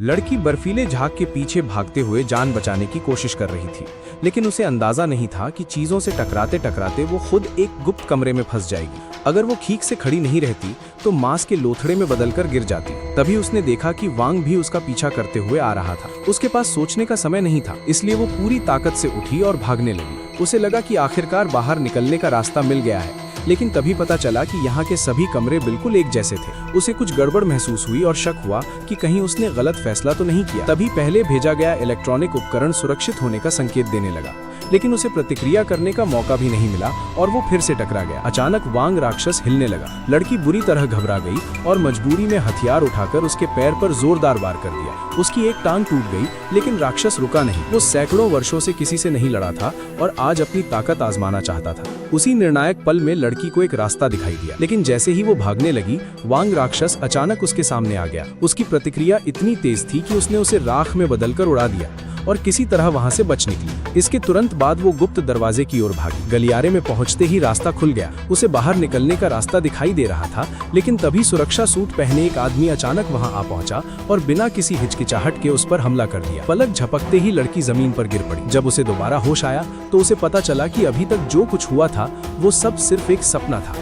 लड़की बर्फीले झाग के पीछे भागते हुए जान बचाने की कोशिश कर रही थी, लेकिन उसे अंदाजा नहीं था कि चीजों से टकराते टकराते वो खुद एक गुप्त कमरे में फंस जाएगी। अगर वो ठीक से खड़ी नहीं रहती तो मांस के लोथड़े में बदलकर गिर जाती। तभी उसने देखा कि वांग भी उसका पीछा करते हुए आ रहा था। उसके पास सोचने का समय नहीं था, इसलिए वो पूरी ताकत से उठी और भागने लगी। उसे लगा कि आखिरकार बाहर निकलने का रास्ता मिल गया है, लेकिन तभी पता चला कि यहाँ के सभी कमरे बिल्कुल एक जैसे थे। उसे कुछ गड़बड़ महसूस हुई और शक हुआ कि कहीं उसने गलत फैसला तो नहीं किया। तभी पहले भेजा गया इलेक्ट्रॉनिक उपकरण सुरक्षित होने का संकेत देने लगा, लेकिन उसे प्रतिक्रिया करने का मौका भी नहीं मिला और वो फिर से टकरा गया। अचानक वांग राक्षस हिलने लगा। लड़की बुरी तरह घबरा गई और मजबूरी में हथियार उठाकर उसके पैर पर जोरदार वार कर दिया। उसकी एक टांग टूट गई, लेकिन राक्षस रुका नहीं। वो सैकड़ों वर्षों से किसी से नहीं लड़ा था और आज अपनी ताकत आजमाना चाहता था। उसी निर्णायक पल में लड़की को एक रास्ता दिखाई दिया, लेकिन जैसे ही वो भागने लगी, वांग राक्षस अचानक उसके सामने आ गया। उसकी प्रतिक्रिया इतनी तेज थी कि उसने उसे राख में बदलकर उड़ा दिया और किसी तरह वहां से बच निकली। इसके तुरंत बाद वो गुप्त दरवाजे की ओर भागी। गलियारे में पहुंचते ही रास्ता खुल गया। उसे बाहर निकलने का रास्ता दिखाई दे रहा था, लेकिन तभी सुरक्षा सूट पहने एक आदमी अचानक वहां आ पहुंचा और बिना किसी हिचकिचाहट के उस पर हमला कर दिया। पलक झपकते ही लड़की जमीन पर गिर पड़ी। जब उसे दोबारा होश आया तो उसे पता चला कि अभी तक जो कुछ हुआ था वो सब सिर्फ एक सपना था।